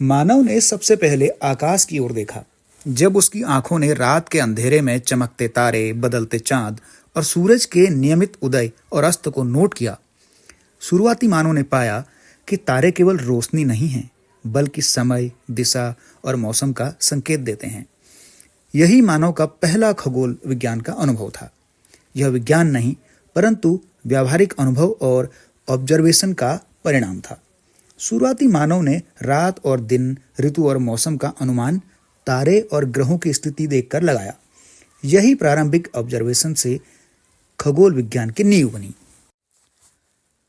मानव ने सबसे पहले आकाश की ओर देखा। जब उसकी आंखों ने रात के अंधेरे में चमकते तारे, बदलते चांद और सूरज के नियमित उदय और अस्त को नोट किया, शुरुआती मानव ने पाया कि तारे केवल रोशनी नहीं हैं, बल्कि समय, दिशा और मौसम का संकेत देते हैं। यही मानव का पहला खगोल विज्ञान का अनुभव था। यह विज्ञान नहीं, परंतु व्यावहारिक अनुभव और ऑब्जर्वेशन का परिणाम था। शुरुआती मानव ने रात और दिन, ऋतु और मौसम का अनुमान तारे और ग्रहों की स्थिति देखकर लगाया। यही प्रारंभिक ऑब्जर्वेशन से खगोल विज्ञान की नींव बनी।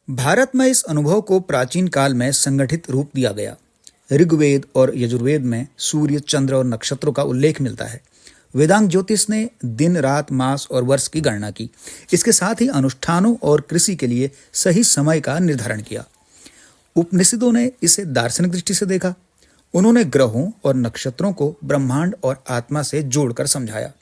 भारत में इस अनुभव को प्राचीन काल में संगठित रूप दिया गया। ऋग्वेद और यजुर्वेद में सूर्य, चंद्र और नक्षत्रों का उल्लेख मिलता है। वेदांग ज्योतिष ने दिन, रात, मास और वर्ष की गणना की। इसके साथ ही अनुष्ठानों और कृषि के लिए सही समय का निर्धारण किया। उपनिषदों ने इसे दार्शनिक दृष्टि से देखा। उन्होंने ग्रहों और नक्षत्रों को ब्रह्मांड और आत्मा से जोड़कर समझाया।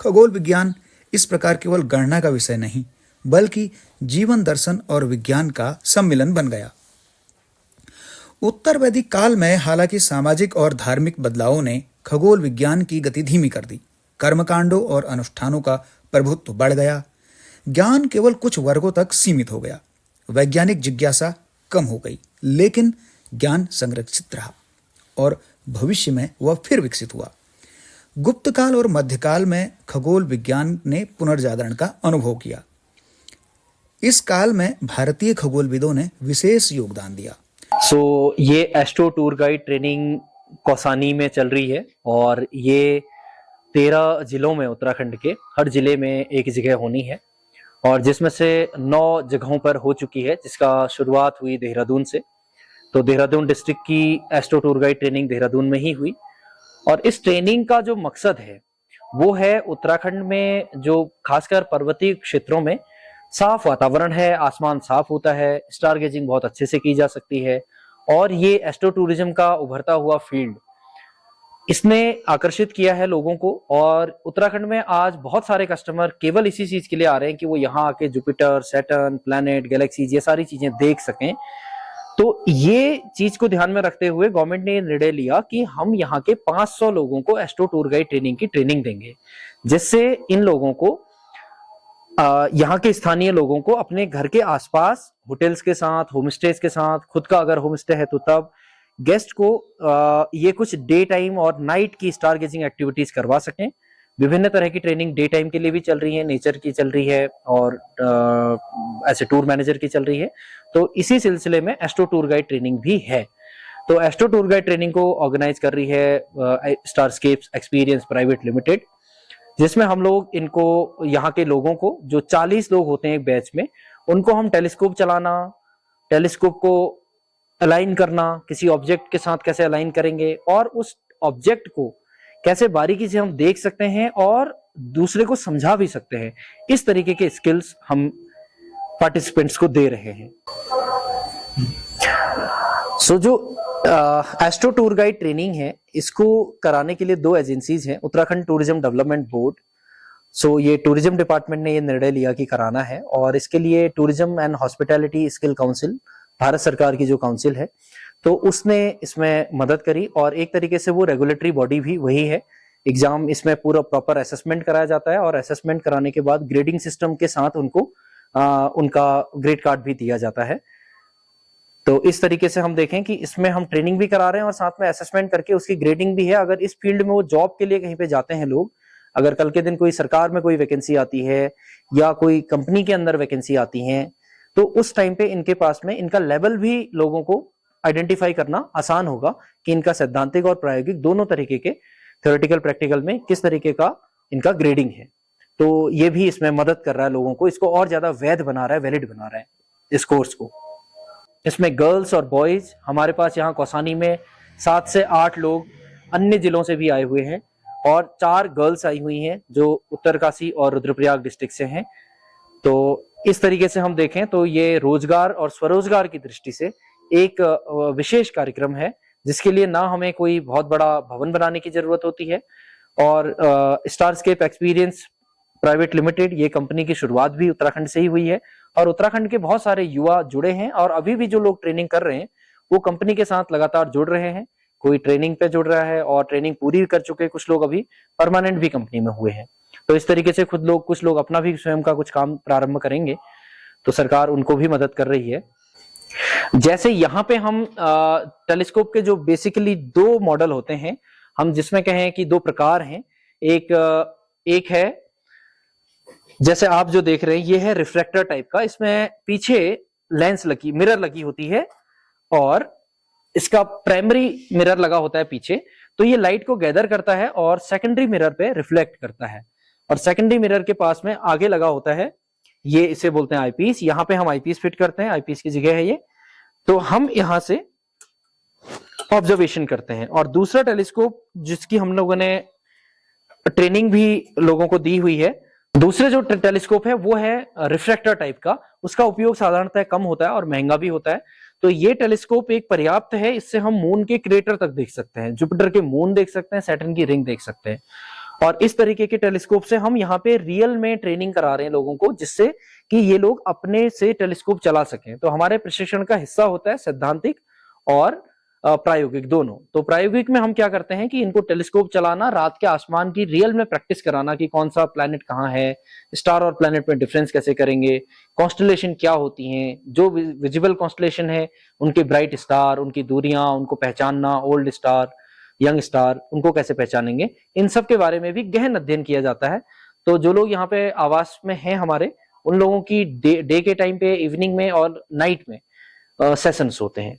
खगोल विज्ञान इस प्रकार केवल गणना का विषय नहीं, बल्कि जीवन दर्शन और विज्ञान का सम्मिलन बन गया। उत्तर वैदिक काल में हालांकि सामाजिक और धार्मिक बदलावों ने खगोल विज्ञान की गति धीमी कर दी। कर्मकांडों और अनुष्ठानों का प्रभुत्व बढ़ गया। ज्ञान केवल कुछ वर्गों तक सीमित हो गया। वैज्ञानिक जिज्ञासा कम हो गई, लेकिन ज्ञान संरक्षित रहा और भविष्य में वह फिर विकसित हुआ। गुप्त काल और मध्यकाल में खगोल विज्ञान ने पुनर्जागरण का अनुभव किया। इस काल में भारतीय खगोलविदों ने विशेष योगदान दिया। ये astro tour guide training Kausani में चल रही है और ये 13 जिलों में, उत्तराखंड के हर जिले में एक जगह होनी है और जिसमें से 9 जगहों पर हो चुकी है, जिसका शुरुआत हुई देहरादून से। तो देहरादून डिस्ट्रिक्ट की astro tour guide training Dehradun में ही हुई और इस ट्रेनिंग का जो मकसद है वो है उत्तराखंड में जो खासकर पर्वतीय क्षेत्रों में साफ वातावरण है, आसमान साफ होता है, स्टार गेजिंग बहुत अच्छे से की जा सकती है और ये एस्ट्रो टूरिज्म का उभरता हुआ फील्ड इसने आकर्षित किया है लोगों को। और उत्तराखंड में आज बहुत सारे कस्टमर केवल इसी चीज के लिए आ रहे हैं कि वो यहाँ आके जुपिटर, सैटर्न, प्लैनेट, गैलेक्सीज, ये सारी चीजें देख सकें। तो ये चीज को ध्यान में रखते हुए गवर्नमेंट ने निर्णय लिया कि हम यहाँ के 500 लोगों को एस्ट्रो टूर गाइड ट्रेनिंग की ट्रेनिंग देंगे, जिससे इन लोगों को यहाँ के स्थानीय लोगों को अपने घर के आसपास होटल्स के साथ, होम स्टेज के साथ, खुद का अगर होम स्टे है तो तब गेस्ट को ये कुछ डे टाइम और नाइट की स्टार गेजिंग एक्टिविटीज करवा सकें। विभिन्न तरह की ट्रेनिंग डे टाइम के लिए भी चल रही है, नेचर की चल रही है और ऐसे टूर मैनेजर की चल रही है। तो इसी सिलसिले में एस्ट्रो टूर गाइड ट्रेनिंग भी है। तो एस्ट्रो टूर गाइड ट्रेनिंग को ऑर्गेनाइज कर रही है स्टारस्केप्स एक्सपीरियंस प्राइवेट लिमिटेड, जिसमें हम लोग इनको, यहाँ के लोगों को, जो 40 लोग होते हैं एक बैच में, उनको हम टेलीस्कोप चलाना, टेलीस्कोप को अलाइन करना, किसी ऑब्जेक्ट के साथ कैसे अलाइन करेंगे और उस ऑब्जेक्ट को कैसे बारीकी से हम देख सकते हैं और दूसरे को समझा भी सकते हैं, इस तरीके के स्किल्स हम पार्टिसिपेंट्स को दे रहे हैं। जो एस्ट्रो टूर गाइड ट्रेनिंग है, इसको कराने के लिए 2 एजेंसीज हैं। उत्तराखंड टूरिज्म डेवलपमेंट बोर्ड, ये टूरिज्म डिपार्टमेंट ने ये निर्णय लिया कि कराना है और इसके लिए tourism and hospitality skill council, Bharat सरकार की जो काउंसिल है, तो उसने इसमें मदद करी और एक तरीके से वो रेगुलेटरी बॉडी भी वही है। एग्जाम इसमें पूरा प्रॉपर असेसमेंट कराया जाता है और असेसमेंट कराने के बाद ग्रेडिंग सिस्टम के साथ उनको उनका ग्रेड कार्ड भी दिया जाता है। तो इस तरीके से हम देखें कि इसमें हम ट्रेनिंग भी करा रहे हैं और साथ में असेसमेंट करके उसकी ग्रेडिंग भी है। अगर इस फील्ड में वो जॉब के लिए कहीं पे जाते हैं लोग, अगर कल के दिन कोई सरकार में कोई वैकेंसी आती है या कोई कंपनी के अंदर वैकेंसी आती है, तो उस टाइम पे इनके पास में इनका लेवल भी लोगों को आइडेंटिफाई करना आसान होगा कि इनका सैद्धांतिक और प्रायोगिक दोनों तरीके के, थ्योरेटिकल प्रैक्टिकल में किस तरीके का इनका ग्रेडिंग है। तो ये भी इसमें मदद कर रहा है लोगों को, इसको और ज्यादा वैध बना रहा है, वैलिड बना रहा है इस कोर्स को। इसमें गर्ल्स और बॉयज, हमारे पास यहाँ कौसानी में 7 से 8 लोग अन्य जिलों से भी आए हुए हैं और 4 गर्ल्स आई हुई हैं जो उत्तरकाशी और रुद्रप्रयाग डिस्ट्रिक्ट से हैं। तो इस तरीके से हम देखें तो ये रोजगार और स्वरोजगार की दृष्टि से एक विशेष कार्यक्रम है, जिसके लिए ना हमें कोई बहुत बड़ा भवन बनाने की जरूरत होती है। और स्टारस्केप एक्सपीरियंस प्राइवेट लिमिटेड, ये कंपनी की शुरुआत भी उत्तराखंड से ही हुई है और उत्तराखंड के बहुत सारे युवा जुड़े हैं और अभी भी जो लोग ट्रेनिंग कर रहे हैं वो कंपनी के साथ लगातार जुड़ रहे हैं। कोई ट्रेनिंग पे जुड़ रहा है और ट्रेनिंग पूरी कर चुके कुछ लोग अभी परमानेंट भी कंपनी में हुए हैं। तो इस तरीके से कुछ लोग अपना भी स्वयं का कुछ काम प्रारंभ करेंगे, तो सरकार उनको भी मदद कर रही है। जैसे यहाँ पे हम टेलीस्कोप के जो बेसिकली दो मॉडल होते हैं, हम जिसमें कहें कि दो प्रकार हैं। एक है जैसे आप जो देख रहे हैं, ये है रिफ्रैक्टर टाइप का, इसमें पीछे मिरर लगी होती है और इसका प्राइमरी मिरर लगा होता है पीछे, तो ये लाइट को गैदर करता है और सेकेंडरी मिरर पे रिफ्लेक्ट करता है। और सेकेंडरी मिरर के पास में आगे लगा होता है, ये इसे बोलते हैं आईपीस। यहाँ पे हम आईपीस फिट करते हैं, आईपीस की जगह है ये, तो हम यहां से ऑब्जर्वेशन करते हैं। और दूसरा टेलीस्कोप जिसकी हम लोगों ने ट्रेनिंग भी लोगों को दी हुई है, दूसरे जो टेलीस्कोप है वो है रिफ्रैक्टर टाइप का। उसका उपयोग साधारणतः कम होता है और महंगा भी होता है। तो ये टेलीस्कोप एक पर्याप्त है, इससे हम मून के क्रेटर तक देख सकते हैं, जुपिटर के मून देख सकते हैं, सैटर्न की रिंग देख सकते हैं। और इस तरीके के टेलीस्कोप से हम यहाँ पे रियल में ट्रेनिंग करा रहे हैं लोगों को, जिससे कि ये लोग अपने से टेलीस्कोप चला सकें। तो हमारे प्रशिक्षण का हिस्सा होता है सैद्धांतिक और प्रायोगिक दोनों। तो प्रायोगिक में हम क्या करते हैं कि इनको टेलीस्कोप चलाना, रात के आसमान की रियल में प्रैक्टिस कराना कि कौन सा प्लैनेट कहाँ है, स्टार और प्लैनेट में डिफरेंस कैसे करेंगे, कॉन्स्टलेशन क्या होती हैं, जो विजिबल कॉन्स्टलेशन है उनके ब्राइट स्टार, उनकी दूरियां, उनको पहचानना, ओल्ड स्टार, यंग स्टार, उनको कैसे पहचानेंगे, इन सब के बारे में भी गहन अध्ययन किया जाता है। तो जो लोग यहाँ पे आवास में हैं हमारे, उन लोगों की डे के टाइम पे, इवनिंग में और नाइट में सेशंस होते हैं।